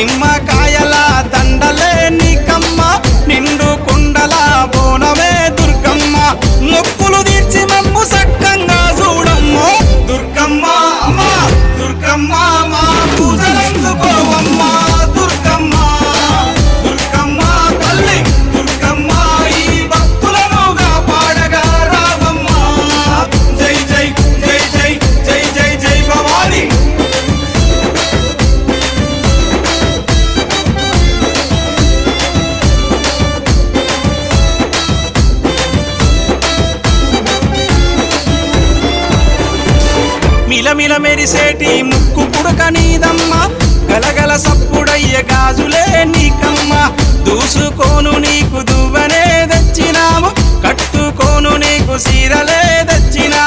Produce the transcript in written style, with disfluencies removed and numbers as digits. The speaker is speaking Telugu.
నిమ్మకాయల దండలే నీకమ్మ నిండు కుండల బోనమే దుర్గమ్మ మొక్కులు తీర్చి మమ్ము సక్కంగా చూడమ్మో దుర్గమ్మ అమ్మా దుర్గమ్మ మా పూజలందుకోవమ్మ దుర్గమ్మ దుర్గమ్మ తల్లి దుర్గమ్మ ఈ భక్తులనుగా పాడగా రావమ్మ జై జై జై జై జై జై జై భవాని మిలమిల మెరిసేటి ముక్కు పుడక నీదమ్మ గలగల సప్పుడయ్య గాజులే నీకమ్మ దూసుకోను నీకు దువ్వనే తెచ్చినాము కట్టుకోను నీకు సీరలే తెచ్చినా